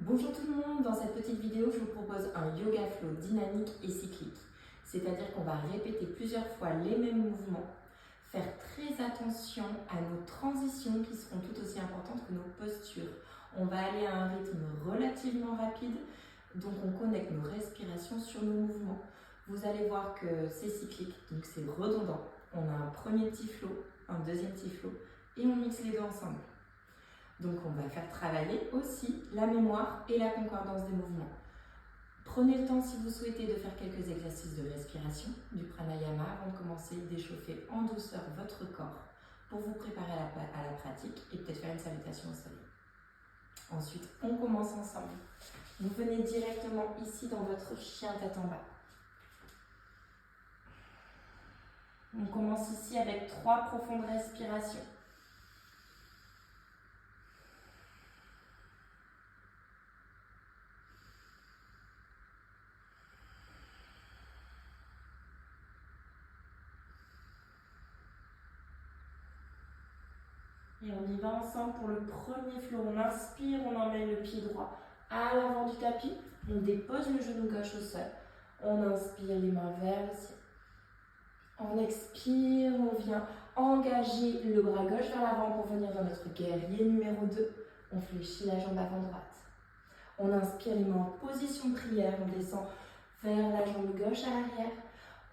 Bonjour tout le monde, dans cette petite vidéo je vous propose un yoga flow dynamique et cyclique. C'est-à-dire qu'on va répéter plusieurs fois les mêmes mouvements, faire très attention à nos transitions qui seront tout aussi importantes que nos postures. On va aller à un rythme relativement rapide, donc on connecte nos respirations sur nos mouvements. Vous allez voir que c'est cyclique, donc c'est redondant. On a un premier petit flow, un deuxième petit flow et on mixe les deux ensemble. Donc on va faire travailler aussi la mémoire et la concordance des mouvements. Prenez le temps si vous souhaitez de faire quelques exercices de respiration, du pranayama avant de commencer, d'échauffer en douceur votre corps pour vous préparer à la pratique et peut-être faire une salutation au soleil. Ensuite, on commence ensemble. Vous venez directement ici dans votre chien tête en bas. On commence ici avec 3 profondes respirations. Et on y va ensemble pour le premier flow. On inspire, on emmène le pied droit à l'avant du tapis. On dépose le genou gauche au sol. On inspire les mains vers le ciel. On expire, on vient engager le bras gauche vers l'avant pour venir dans notre guerrier numéro 2. On fléchit la jambe avant droite. On inspire les mains en position de prière. On descend vers la jambe gauche à l'arrière.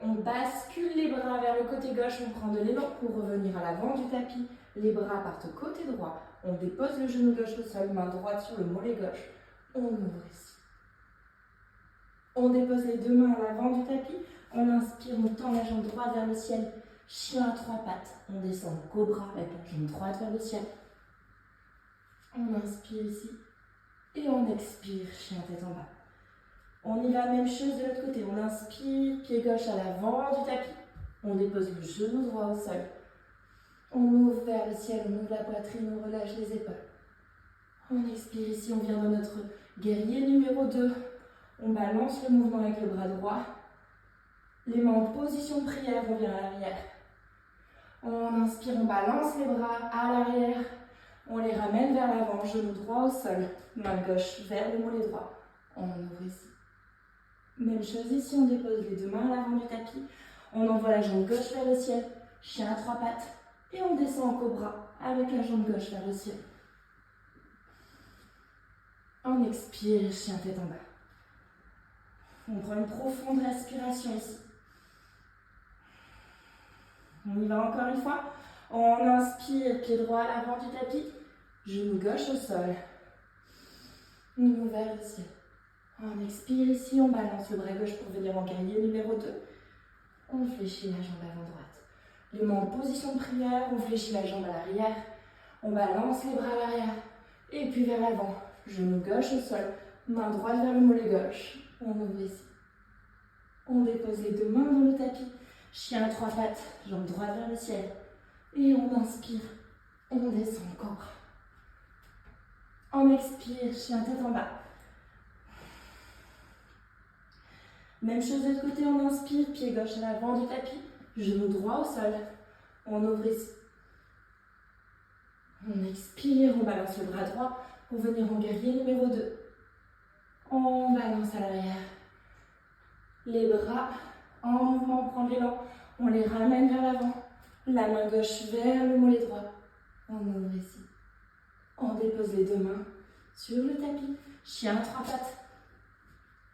On bascule les bras vers le côté gauche. On prend de l'élan pour revenir à l'avant du tapis. Les bras partent côté droit. On dépose le genou gauche au sol, main droite sur le mollet gauche. On ouvre ici. On dépose les deux mains à l'avant du tapis. On inspire, on tend la jambe droite vers le ciel. Chien à 3 pattes. On descend cobra avec la jambe droite vers le ciel. On inspire ici. Et on expire, chien tête en bas. On y va, même chose de l'autre côté. On inspire, pied gauche à l'avant du tapis. On dépose le genou droit au sol. On ouvre vers le ciel, on ouvre la poitrine, on relâche les épaules. On expire ici, on vient dans notre guerrier numéro 2. On balance le mouvement avec le bras droit. Les mains en position de prière, on vient à l'arrière. On inspire, on balance les bras à l'arrière. On les ramène vers l'avant, genou droit au sol. Main gauche vers le mollet droit. On ouvre ici. Même chose ici, on dépose les deux mains à l'avant du tapis. On envoie la jambe gauche vers le ciel. Chien à 3 pattes. Et on descend en cobra avec la jambe gauche vers le ciel. On expire, chien tête en bas. On prend une profonde respiration ici. On y va encore une fois. On inspire, pied droit à l'avant du tapis, genou gauche au sol. On ouvre vers le ciel. On expire ici, on balance le bras gauche pour venir en guerrier numéro 2. On fléchit la jambe avant droite. Les mains en position de prière, on fléchit la jambe à l'arrière, on balance les bras à l'arrière, et puis vers l'avant, genou gauche au sol, main droite vers le mollet gauche, on ouvre ici. On dépose les deux mains dans le tapis, chien à 3 pattes, jambe droite vers le ciel, et on inspire, on descend en cobra. On expire, chien tête en bas. Même chose de l'autre côté, on inspire, pied gauche à l'avant du tapis, genou droit au sol, on ouvre ici. On expire, on balance le bras droit pour venir en guerrier numéro 2. On balance à l'arrière. Les bras en mouvement, on prend l'élan, on les ramène vers l'avant. La main gauche vers le mollet droit. On ouvre ici. On dépose les deux mains sur le tapis, chien à 3 pattes.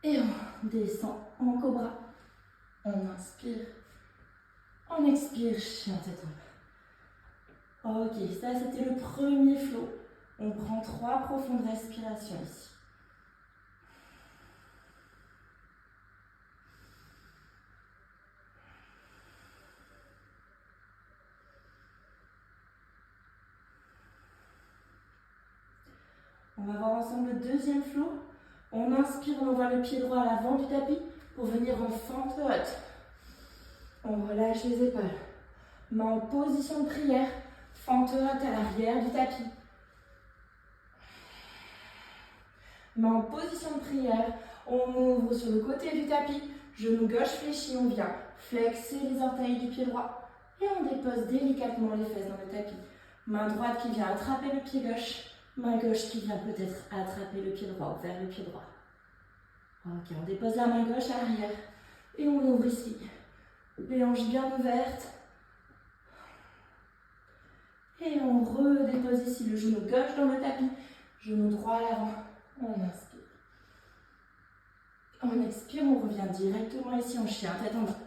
Et on descend en cobra. On inspire. On expire, chien tête en bas. Ok, ça c'était le premier flow. On prend 3 profondes respirations ici. On va voir ensemble le deuxième flow. On inspire, on envoie le pied droit à l'avant du tapis pour venir en fente haute. On relâche les épaules. Main en position de prière, fente haute à l'arrière du tapis. Main en position de prière, on ouvre sur le côté du tapis, genou gauche fléchi, on vient flexer les orteils du pied droit et on dépose délicatement les fesses dans le tapis. Main droite qui vient attraper le pied gauche, Main gauche qui vient peut-être attraper le pied droit ou vers le pied droit. Ok, on dépose la main gauche à l'arrière et on ouvre ici. Les hanches bien ouvertes. Et on redépose ici le genou gauche dans le tapis, genou droit à l'avant. On inspire. On expire, on revient directement ici en chien, tête en bas.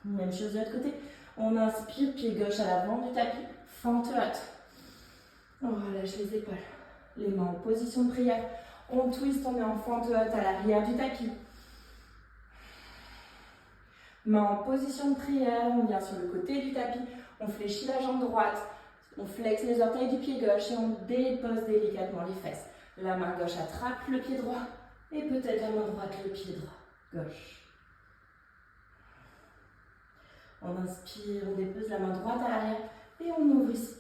Même chose de l'autre côté. On inspire, pied gauche à l'avant du tapis, fente haute. On relâche les épaules. Les mains en position de prière. On twist, on est en fente haute à l'arrière du tapis. Main en position de prière, on vient sur le côté du tapis. On fléchit la jambe droite. On flexe les orteils du pied gauche et on dépose délicatement les fesses. La main gauche attrape le pied droit et peut-être la main droite le pied droit. Gauche. On inspire, on dépose la main droite à l'arrière et on ouvre ici.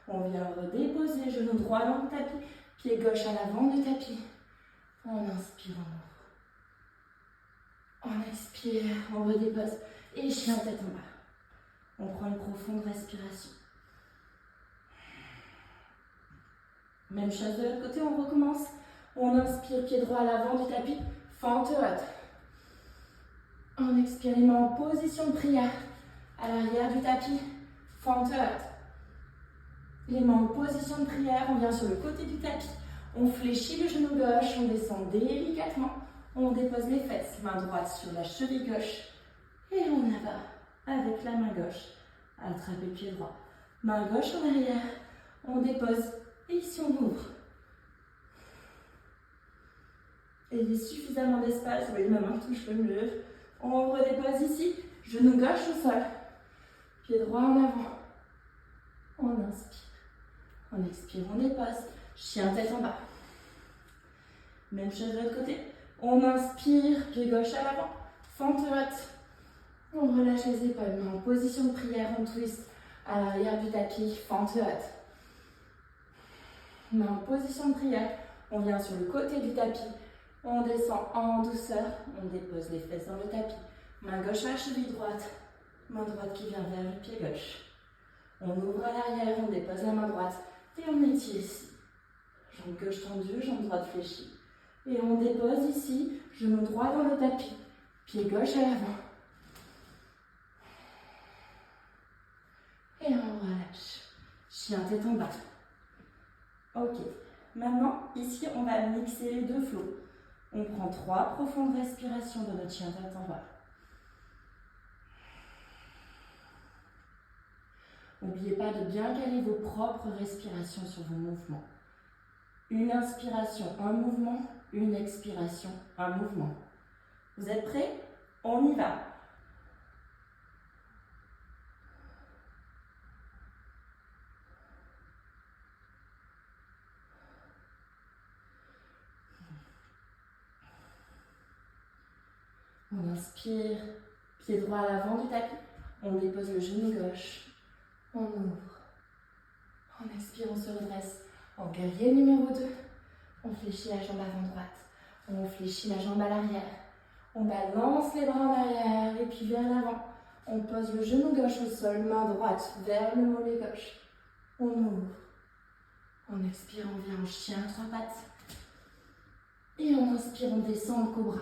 On vient redéposer genou droit dans le tapis, pied gauche à l'avant du tapis. On inspire, on ouvre. On expire, on redépose et chien tête en bas. On prend une profonde respiration. Même chose de l'autre côté, on recommence. On inspire, pied droit à l'avant du tapis, fente haute. On expire, les mains en position de prière. À l'arrière du tapis, fente haute. Les mains en position de prière, on vient sur le côté du tapis. On fléchit le genou gauche, on descend délicatement. On dépose les fesses, main droite sur la cheville gauche. Et on abat avec la main gauche. Attrapez le pied droit. Main gauche en arrière. On dépose et ici on ouvre. Et il y a suffisamment d'espace, vous voyez ma main touche le mur. On redépose ici, genou gauche au sol. Pied droit en avant. On inspire. On expire, on dépose. Chien tête en bas. Même chose de l'autre côté. On inspire, pied gauche à l'avant. Fente haute. On relâche les épaules, main en position de prière, on twist à l'arrière du tapis, fente haute. Main en position de prière, on vient sur le côté du tapis, on descend en douceur, on dépose les fesses dans le tapis. Main gauche à la cheville droite, main droite qui vient vers le pied gauche. On ouvre à l'arrière, on dépose la main droite et on étire ici. Jambe gauche tendue, jambe droite fléchie. Et on dépose ici, genou droit dans le tapis, pied gauche à l'avant. Et on relâche. Chien tête en bas. Ok. Maintenant, ici, on va mixer les deux flots. On prend 3 profondes respirations dans notre chien tête en bas. N'oubliez pas de bien caler vos propres respirations sur vos mouvements. Une inspiration, un mouvement. Une expiration, un mouvement. Vous êtes prêts? On y va. On inspire, pied droit à l'avant du tapis. On dépose le genou gauche. On ouvre. On expire, on se redresse. En guerrier numéro 2, on fléchit la jambe avant-droite. On fléchit la jambe à l'arrière. On balance les bras en arrière et puis vers l'avant. On pose le genou gauche au sol, main droite vers le mollet gauche. On ouvre. On expire, on vient en chien à 3 pattes. Et on inspire, on descend en cobra.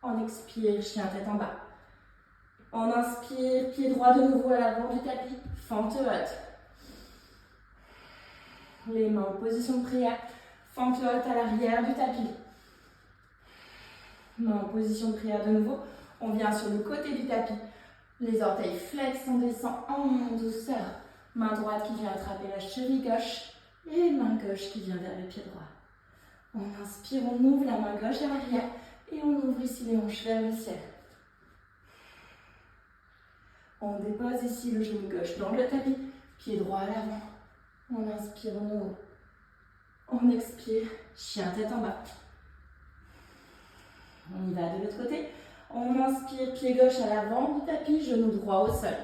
On expire, chien tête en bas. On inspire, pied droit de nouveau à l'avant du tapis, fente haute. Les mains en position de prière, fente haute à l'arrière du tapis. Mains en position de prière de nouveau. On vient sur le côté du tapis. Les orteils flex, on descend en douceur. Main droite qui vient attraper la cheville gauche et main gauche qui vient vers le pied droit. On inspire, on ouvre la main gauche à l'arrière et on ouvre ici les hanches vers le ciel. On dépose ici le genou gauche dans le tapis, pied droit à l'avant. On inspire, on ouvre. On expire, chien tête en bas. On y va de l'autre côté. On inspire, pied gauche à l'avant du tapis, genou droit au sol.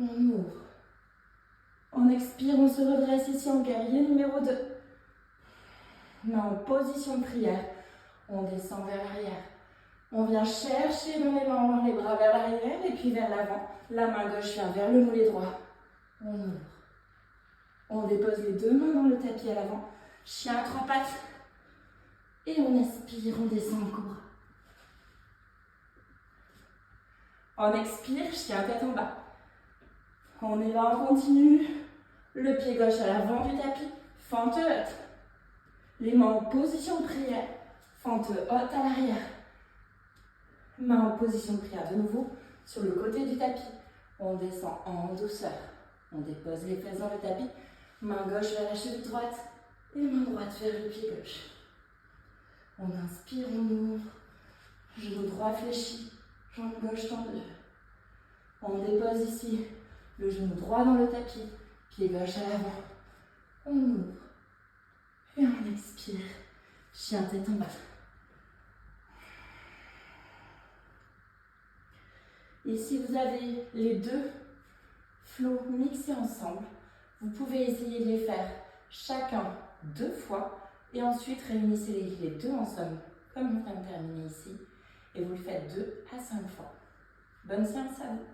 On ouvre. On expire, on se redresse ici en guerrier numéro 2. Main en position de prière. On descend vers l'arrière. On vient chercher dans les mains, les bras vers l'arrière et puis vers l'avant. La main gauche vient vers le mollet droit. On ouvre. On dépose les deux mains dans le tapis à l'avant. Chien à trois pattes. Et on expire, on descend en cobra. On expire, chien tête en bas. On est là, on continue. Le pied gauche à l'avant du tapis. Fente haute. Les mains en position de prière. Fente haute à l'arrière. Main en position de prière de nouveau sur le côté du tapis. On descend en douceur. On dépose les fesses dans le tapis. Main gauche vers la cheville droite et main droite vers le pied gauche. On inspire, on ouvre. Genou droit fléchi, jambe gauche tendue. On dépose ici le genou droit dans le tapis, pied gauche à l'avant. On ouvre et on expire. Chien tête en bas. Ici, vous avez les deux flots mixés ensemble. Vous pouvez essayer de les faire chacun 2 fois et ensuite réunissez les deux ensemble, comme on vient de terminer ici. Et vous le faites 2 à 5 fois. Bonne séance à vous.